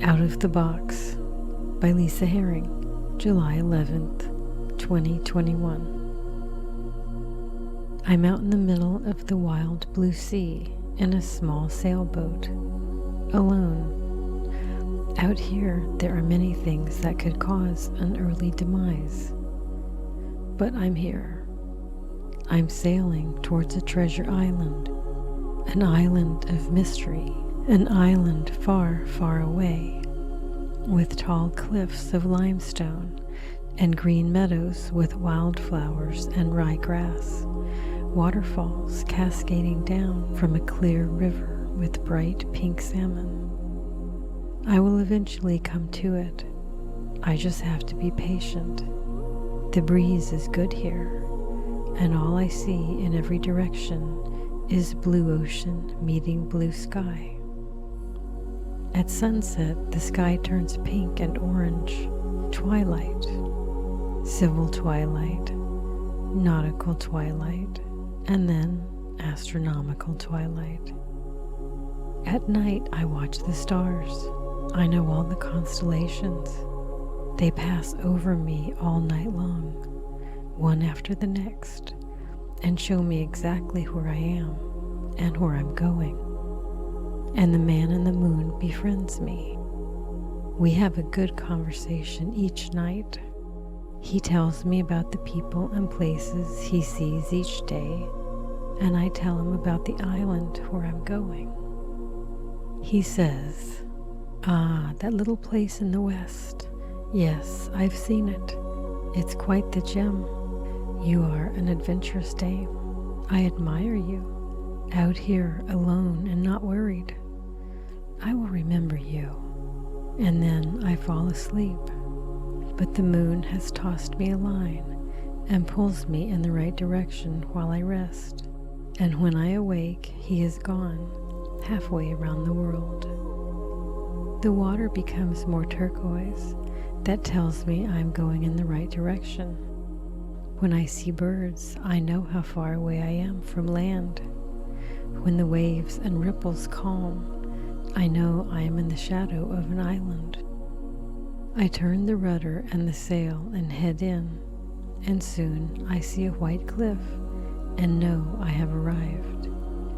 Out of the Box by Lisa Herring, July 11th, 2021. I'm out in the middle of the wild blue sea in a small sailboat, alone. Out here, there are many things that could cause an early demise. But I'm here. I'm sailing towards a treasure island, an island of mystery, an island far, far away, with tall cliffs of limestone and green meadows with wildflowers and ryegrass, waterfalls cascading down from a clear river with bright pink salmon. I will eventually come to it. I just have to be patient. The breeze is good here, and all I see in every direction is blue ocean meeting blue sky. At sunset, the sky turns pink and orange, twilight, civil twilight, nautical twilight, and then astronomical twilight. At night, I watch the stars. I know all the constellations. They pass over me all night long, one after the next, and show me exactly where I am and where I'm going. And the man in the moon befriends me. We have a good conversation each night. He tells me about the people and places he sees each day, and I tell him about the island where I'm going. He says, "Ah, that little place in the west. Yes, I've seen it. It's quite the gem. You are an adventurous dame. I admire you. Out here alone and not worried. I will remember you." And then I fall asleep. But the moon has tossed me a line and pulls me in the right direction while I rest. And when I awake, he is gone, halfway around the world. The water becomes more turquoise. That tells me I'm going in the right direction. When I see birds, I know how far away I am from land. When the waves and ripples calm, I know I am in the shadow of an island. I turn the rudder and the sail and head in, and soon I see a white cliff and know I have arrived.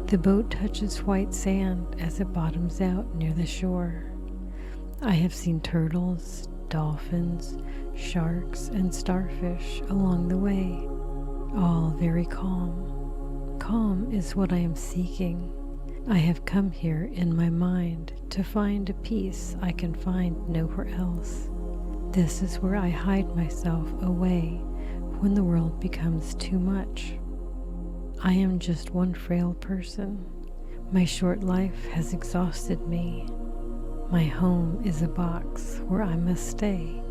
The boat touches white sand as it bottoms out near the shore. I have seen turtles, dolphins, sharks, and starfish along the way, all very calm. Calm is what I am seeking. I have come here in my mind to find a peace I can find nowhere else. This is where I hide myself away when the world becomes too much. I am just one frail person. My short life has exhausted me. My home is a box where I must stay,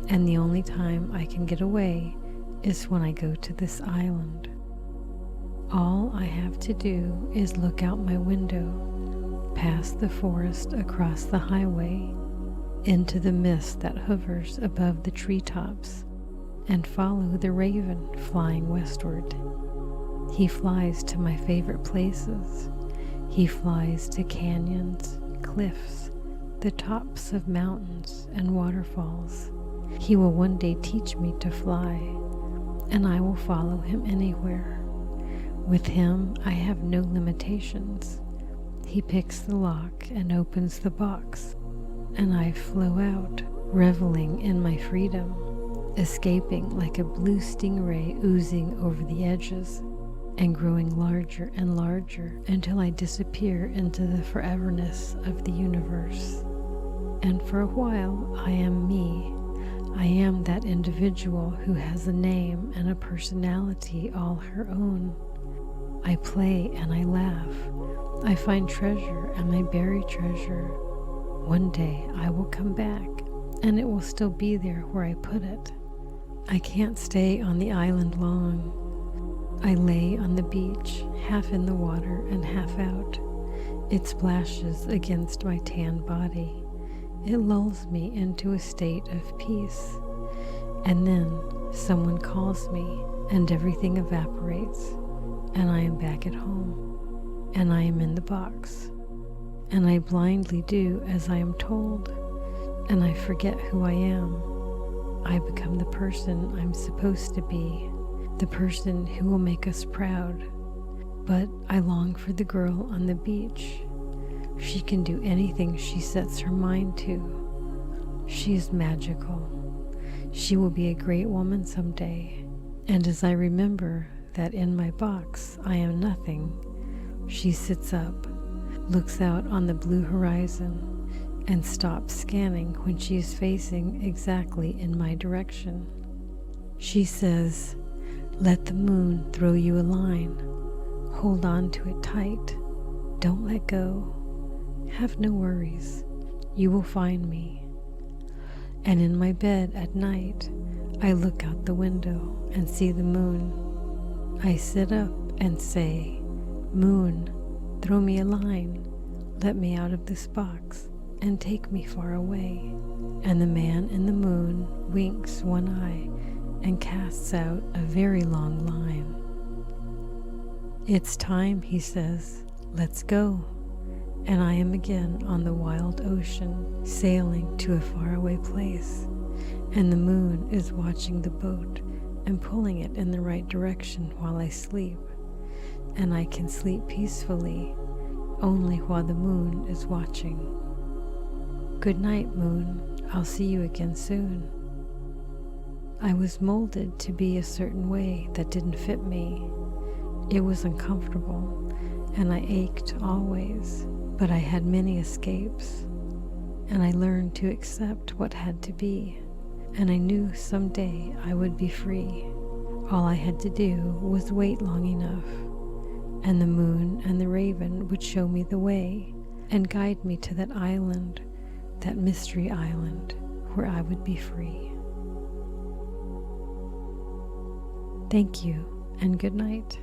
and the only time I can get away is when I go to this island. All I have to do is look out my window, past the forest across the highway, into the mist that hovers above the treetops, and follow the raven flying westward. He flies to my favorite places. He flies to canyons, cliffs, the tops of mountains and waterfalls. He will one day teach me to fly, and I will follow him anywhere. With him, I have no limitations. He picks the lock and opens the box, and I flow out, reveling in my freedom, escaping like a blue stingray oozing over the edges, and growing larger and larger until I disappear into the foreverness of the universe. And for a while, I am me. I am that individual who has a name and a personality all her own. I play and I laugh. I find treasure and I bury treasure. One day I will come back and it will still be there where I put it. I can't stay on the island long. I lay on the beach, half in the water and half out. It splashes against my tan body. It lulls me into a state of peace. And then someone calls me and everything evaporates, and I am back at home, and I am in the box, and I blindly do as I am told, and I forget who I am. I become the person I'm supposed to be, the person who will make us proud. But I long for the girl on the beach. She can do anything she sets her mind to. She is magical. She will be a great woman someday. And as I remember that in my box I am nothing, she sits up, looks out on the blue horizon, and stops scanning when she is facing exactly in my direction. She says, "Let the moon throw you a line. Hold on to it tight. Don't let go. Have no worries. You will find me." And in my bed at night, I look out the window and see the moon. I sit up and say, "Moon, throw me a line. Let me out of this box and take me far away." And the man in the moon winks one eye and casts out a very long line. "It's time," he says. "Let's go." And I am again on the wild ocean, sailing to a faraway place. And the moon is watching the boat and pulling it in the right direction while I sleep. And I can sleep peacefully only while the moon is watching. Good night, moon. I'll see you again soon. I was molded to be a certain way that didn't fit me. It was uncomfortable, and I ached always, but I had many escapes, and I learned to accept what had to be, and I knew someday I would be free. All I had to do was wait long enough, and the moon and the raven would show me the way and guide me to that island, that mystery island, where I would be free. Thank you, and good night.